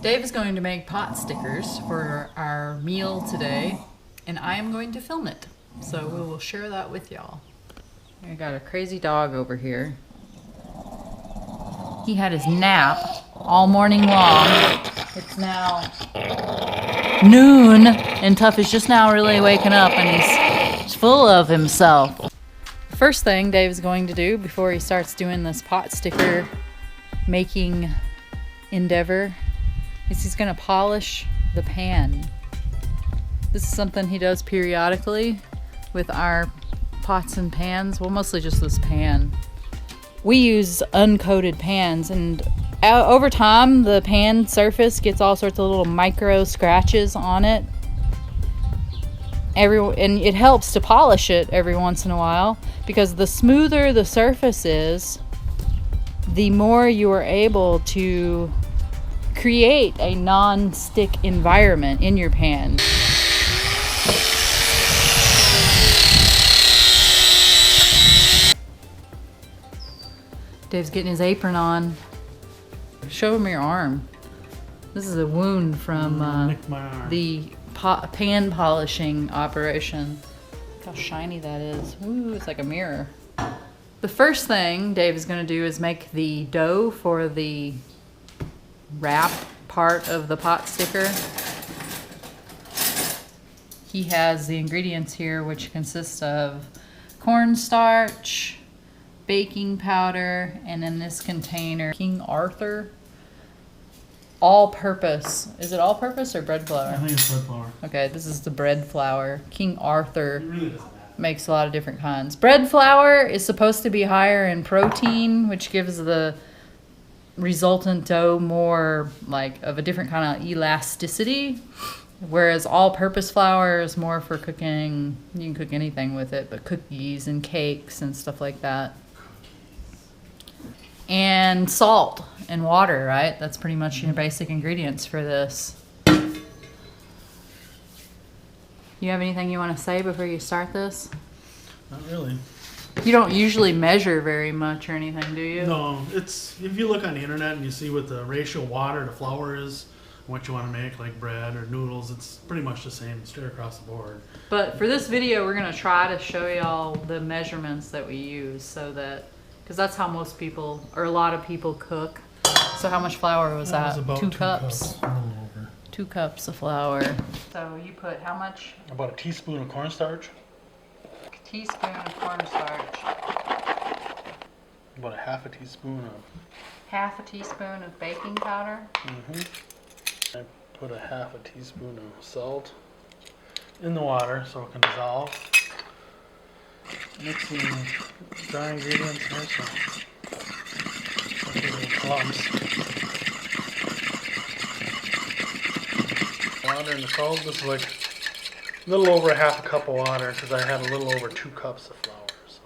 Dave is going to make pot stickers for our meal today, and I am going to film it. So we will share that with y'all. I got a crazy dog over here. He had his nap all morning long. It's now noon, and Tuff is just now really waking up, and he's full of himself. First thing Dave is going to do before he starts doing this pot sticker making endeavor is he's going to polish the pan. This is something he does periodically with our pots and pans. Well, mostly just this pan. We use uncoated pans, and over time the pan surface gets all sorts of little micro scratches on it. And it helps to polish it every once in a while, because the smoother the surface is, the more you are able to create a non-stick environment in your pan. Dave's getting his apron on. Show him your arm. This is a wound from the pan polishing operation. Look how shiny that is. Ooh, it's like a mirror. The first thing Dave is going to do is make the dough for the wrap part of the pot sticker. He has the ingredients here, which consist of cornstarch, baking powder, and in this container, King Arthur all-purpose. Is it all-purpose or bread flour? I think it's bread flour. Okay, this is the bread flour. King Arthur It really doesn't matter. makes a lot of different kinds. Bread flour is supposed to be higher in protein, which gives the resultant dough more like of a different kind of elasticity, whereas all-purpose flour is more for cooking. You can cook anything with it, but cookies and cakes and stuff like that. And salt and water, right? That's pretty much your basic ingredients for this. You have anything you want to say before you start this? Not really. You don't usually measure very much or anything, do you? No, it's if you look on the internet and you see what the ratio of water to flour is, what you want to make, like bread or noodles, it's pretty much the same straight across the board. But for this video, we're going to try to show y'all the measurements that we use, so that, because that's how most people, or a lot of people cook. So how much flour was that? Was about 2 cups. A little over. 2 cups of flour. So you put how much? About a teaspoon of cornstarch. A teaspoon of cornstarch. About a half a teaspoon of. Half a teaspoon of baking powder. I put a half a teaspoon of salt in the water so it can dissolve. Mixing dry ingredients here, so clumps. Water in the salt. This is like a little over a half a cup of water because I had a little over 2 cups of flour. So.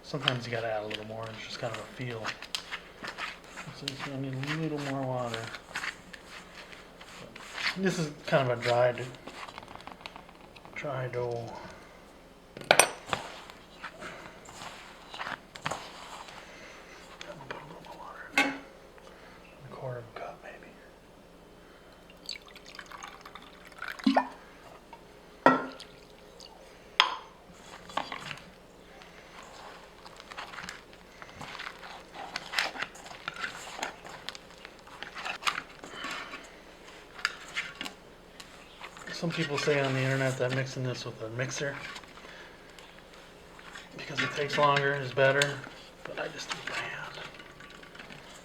Sometimes you gotta add a little more. It's just kind of a feel. So it's gonna need a little more water. This is kind of a dry dough. I'll put a little more water in there. A quarter of a cup, maybe. Some people say on the internet that mixing this with a mixer, because it takes longer, is better, but I just do it by hand.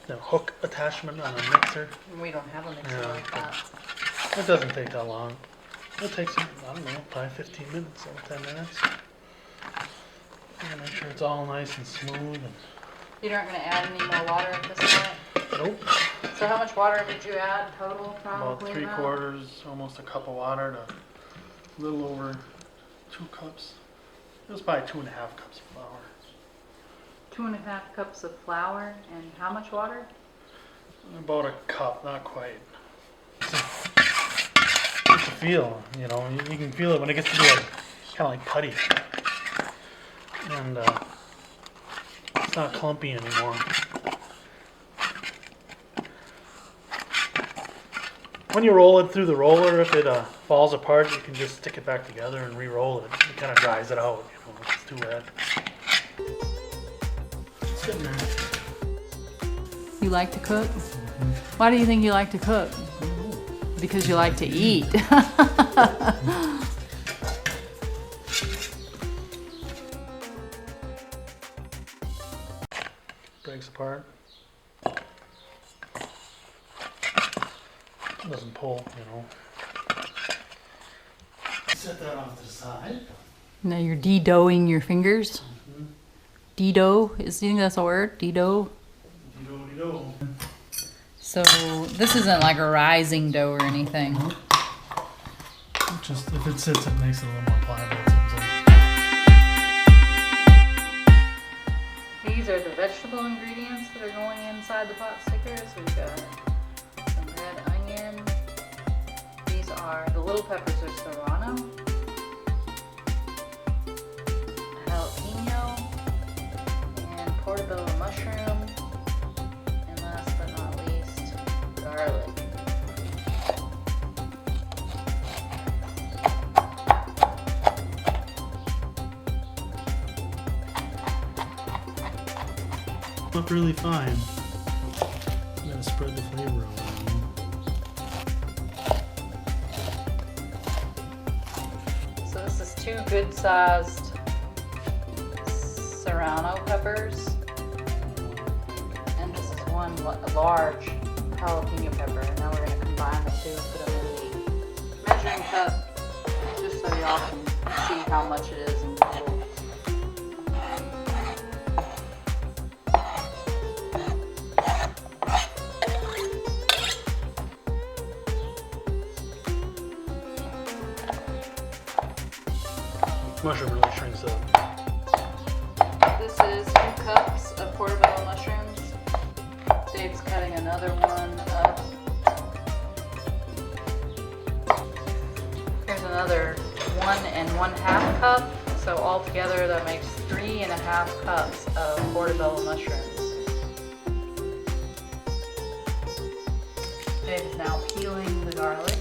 The hook attachment on a mixer, We don't have a mixer Yeah, like that. it doesn't take that long. It takes, I don't know, probably 15 minutes or 10 minutes. And make sure it's all nice and smooth. And You're not going to add any more water at this point? nope, So how much water did you add total? about Probably 3/4, almost a cup of water to a little over 2 cups. It was probably 2.5 cups of flour. 2.5 cups of flour and how much water? About a cup, not quite. It's a feel, you know. You can feel it when it gets to be like kind of like putty. And not clumpy anymore. When you roll it through the roller, if it falls apart, you can just stick it back together and re-roll it. It kind of dries it out, you know, if it's too wet. It's getting there. You like to cook? Why do you think you like to cook? Because you like to eat. Breaks apart. Doesn't pull, you know. Set that off to the side. Now you're de-doughing your fingers. De-dough, do you think that's a word? De-dough? De-dough. So this isn't like a rising dough or anything. Just if it sits, it makes it a little more pliable, it seems like. These are the vegetable ingredients that are going inside the pot stickers. We've got some red onion. These are, the little peppers are serrano. Jalapeno. And portobello mushroom. And last but not least, garlic. Up really fine. I'm gonna spread the flavor around. So this is 2 good-sized serrano peppers, and this is 1 large jalapeno pepper. And now we're going to combine the 2 and put them in the measuring cup, just so y'all can see how much it is in total. Mushroom really shrinks up. This is 2 cups of portobello mushrooms. Dave's cutting another one up. Here's another 1 1/2 cup. So altogether that makes 3 1/2 cups of portobello mushrooms. Dave is now peeling the garlic.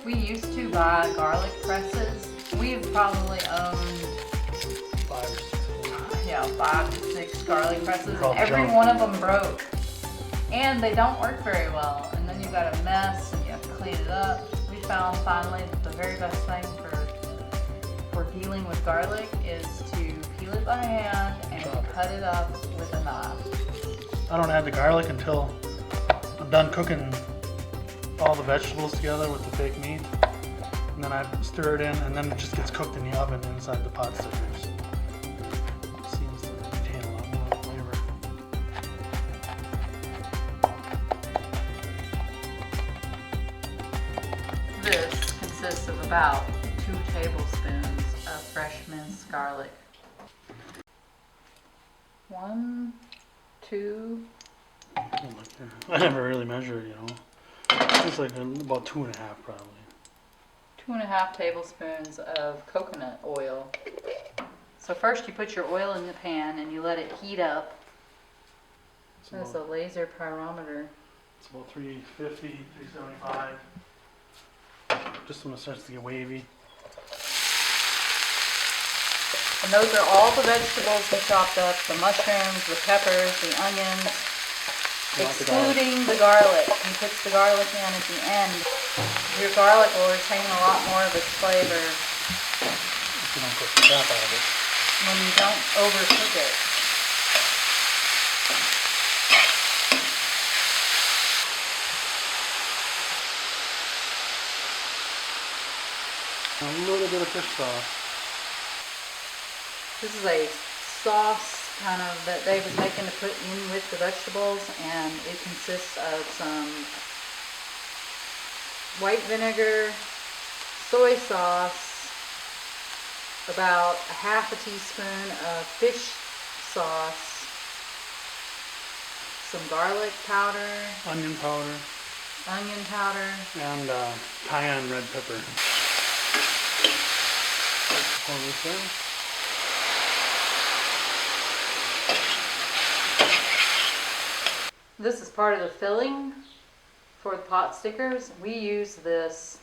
We used to buy garlic presses. We've probably owned 5 or 6. 5 to 6 garlic presses. Called Every junk. one of them broke. And they don't work very well. And then you've got a mess and you have to clean it up. We found finally that the very best thing for dealing with garlic is to peel it by hand and cut it up with a knife. I don't add the garlic until I'm done cooking all the vegetables together with the fake meat. And then I stir it in, and then it just gets cooked in the oven inside the pot stickers. It seems to retain a lot more flavor. This consists of about 2 tablespoons of fresh minced garlic. 1, 2. I never really measured, you know. It's like about 2.5 probably. 2 1/2 tablespoons of coconut oil. So first you put your oil in the pan and you let it heat up. That's a laser pyrometer. It's about 350, 375. Just when it starts to get wavy. And those are all the vegetables we chopped up, the mushrooms, the peppers, the onions, excluding the garlic. He puts the garlic in at the end. Your garlic will retain a lot more of its flavor If you don't cook the crap out of it. when you don't overcook it. A little bit of fish sauce. This is a sauce kind of that Dave is making to put in with the vegetables, and it consists of some white vinegar, soy sauce, about a 1/2 teaspoon of fish sauce, some garlic powder, Onion powder. And cayenne red pepper. Pour this in. This is part of the filling for the pot stickers. We use this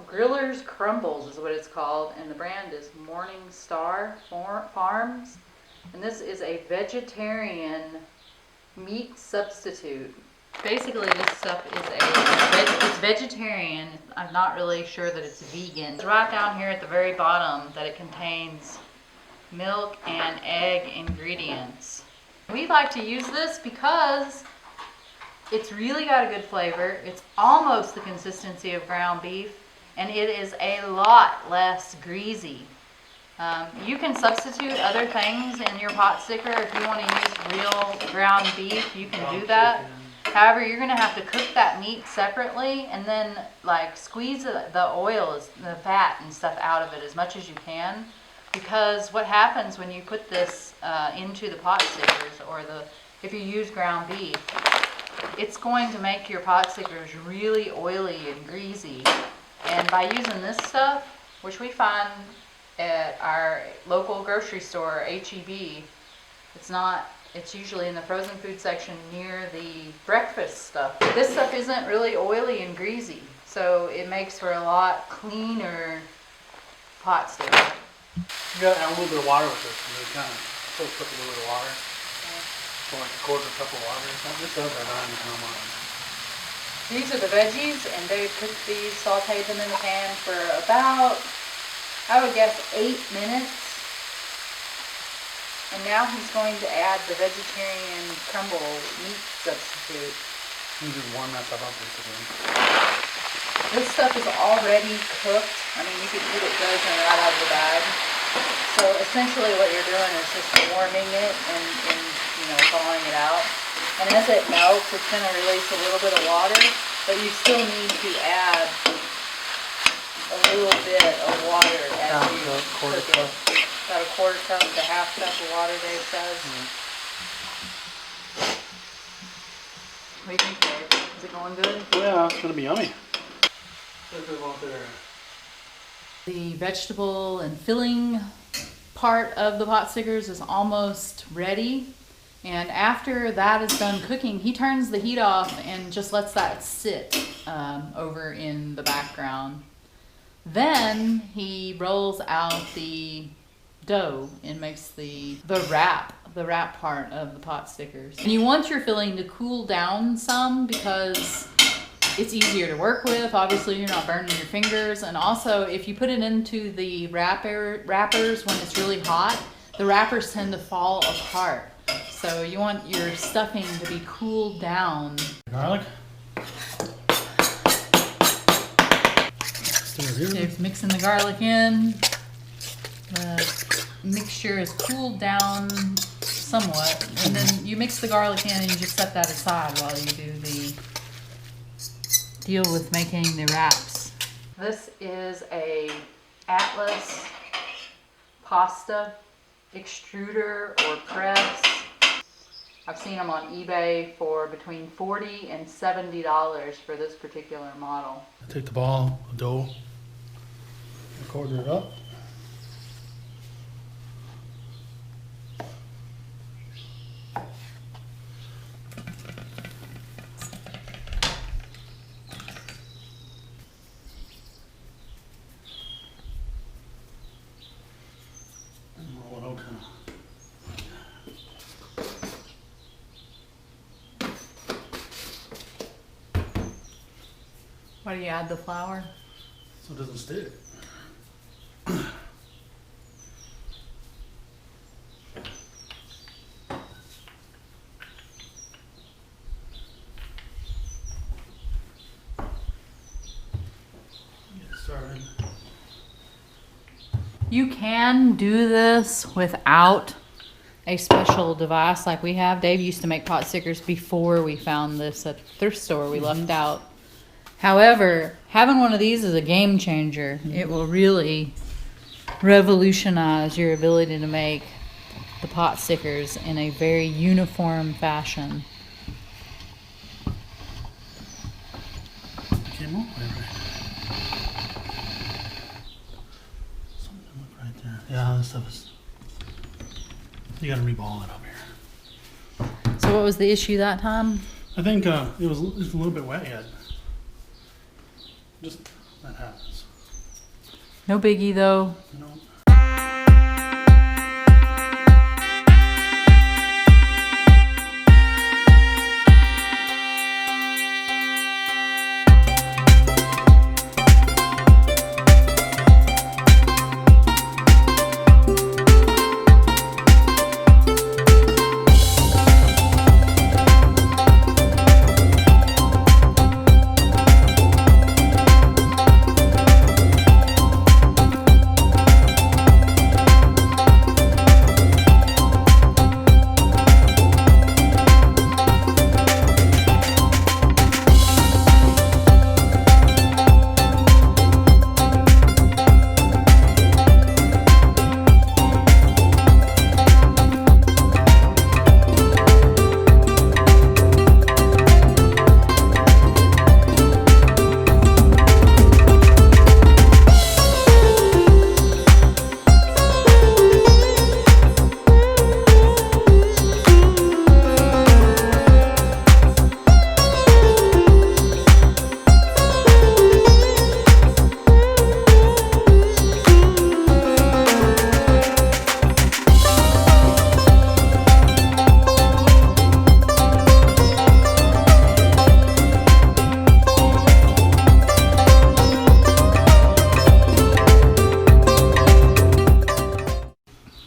Griller's Crumbles is what it's called, and the brand is Morning Star Farms. And this is a vegetarian meat substitute. Basically, this stuff is it's vegetarian. I'm not really sure that it's vegan. It's right down here at the very bottom that it contains milk and egg ingredients. We like to use this because it's really got a good flavor. It's almost the consistency of ground beef, and it is a lot less greasy. You can substitute other things in your pot sticker. If you want to use real ground beef, you can do that. However, you're going to have to cook that meat separately and then like squeeze the oil, the fat and stuff out of it as much as you can. Because what happens when you put this into the pot stickers, or if you use ground beef, it's going to make your pot stickers really oily and greasy. And by using this stuff, which we find at our local grocery store, HEB, it's usually in the frozen food section near the breakfast stuff. This stuff isn't really oily and greasy, so it makes for a lot cleaner pot sticker. You gotta add a little bit of water with this. You kind of put a little bit of water. So like a quarter cup of water or something. This does have how much. These are the veggies, and they cooked these, sauteed them in the pan for about, I would guess, 8 minutes. And now he's going to add the vegetarian crumble meat substitute. You just warm that stuff up basically. This stuff is already cooked. I mean, you could eat it frozen right out of the bag. So essentially what you're doing is just warming it and thawing it out. And as it melts, it's going to release a little bit of water, but you still need to add a little bit of water as you cook it. About a quarter cup to half cup of water, Dave says. What do you think, Dave? Is it going good? Yeah, it's gonna be yummy. The vegetable and filling part of the pot stickers is almost ready. And after that is done cooking, he turns the heat off and just lets that sit over in the background. Then he rolls out the dough and makes the wrap part of the pot stickers. And you want your filling to cool down some because it's easier to work with. Obviously, you're not burning your fingers. And also, if you put it into the wrappers when it's really hot, the wrappers tend to fall apart. So you want your stuffing to be cooled down. Garlic. Dave's mixing the garlic in. The mixture is cooled down somewhat, and then you mix the garlic in and you just set that aside while you do the deal with making the wraps. This is a Atlas pasta extruder or press. I've seen them on eBay for between $40 and $70 for this particular model. I take the ball, the dough, and quarter it up. Why do you add the flour? So it doesn't stick. Get started. You can do this without a special device like we have. Dave used to make pot stickers before we found this at the thrift store we left out. However, having one of these is a game changer. It will really revolutionize your ability to make the pot stickers in a very uniform fashion. Came up right. Something look right there. Yeah, this stuff is. You gotta reball it up here. So what was the issue that time? I think it was a little bit wet yet. Just that happens. No biggie though. No.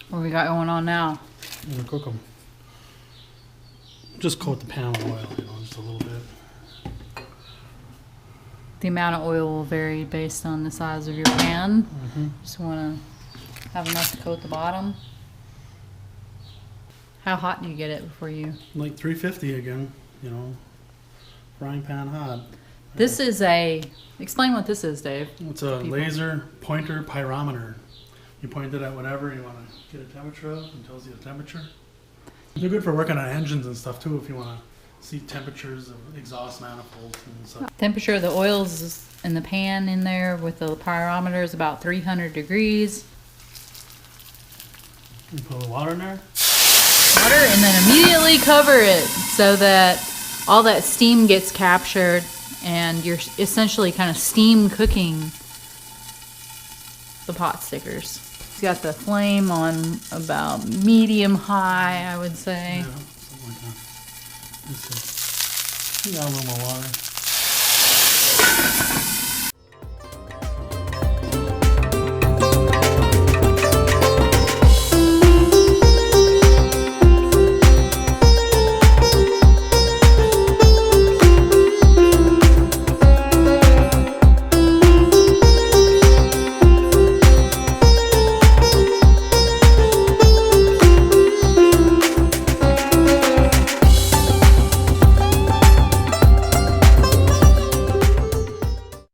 What we got going on now? I'm gonna cook them. Just coat the pan with oil, just a little bit. The amount of oil will vary based on the size of your pan. Mm-hmm. Just want to have enough to coat the bottom. How hot do you get it before you? Like 350 again, frying pan hot. This is explain what this is, Dave. It's a people. laser pointer pyrometer. You point it at whatever you want to get a temperature of, and tells you the temperature. They're good for working on engines and stuff too, if you want to see temperatures of exhaust manifolds and stuff. Temperature of the oils in the pan in there with the pyrometer is about 300 degrees. You put a little water in there. Water, and then immediately cover it so that all that steam gets captured and you're essentially kind of steam cooking the pot stickers. It's got the flame on about medium high, I would say. Yeah, something like that. Let's see. You got a little more water.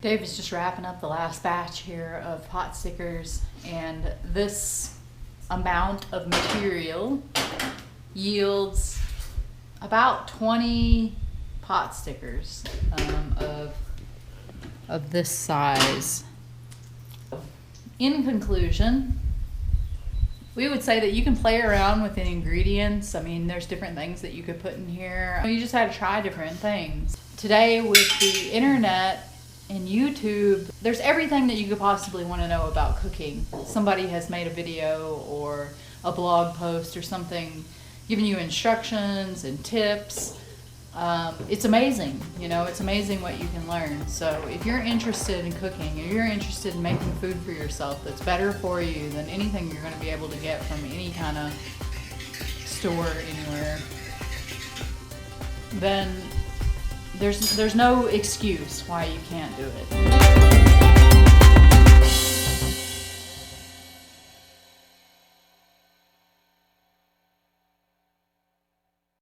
Dave is just wrapping up the last batch here of pot stickers, and this amount of material yields about 20 pot stickers of this size. In conclusion, we would say that you can play around with the ingredients. I mean, there's different things that you could put in here. You just had to try different things. Today with the internet and YouTube, there's everything that you could possibly want to know about cooking. Somebody has made a video or a blog post or something giving you instructions and tips. It's amazing, it's amazing what you can learn. So if you're interested in cooking, if you're interested in making food for yourself that's better for you than anything you're going to be able to get from any kind of store anywhere, then there's no excuse why you can't do it.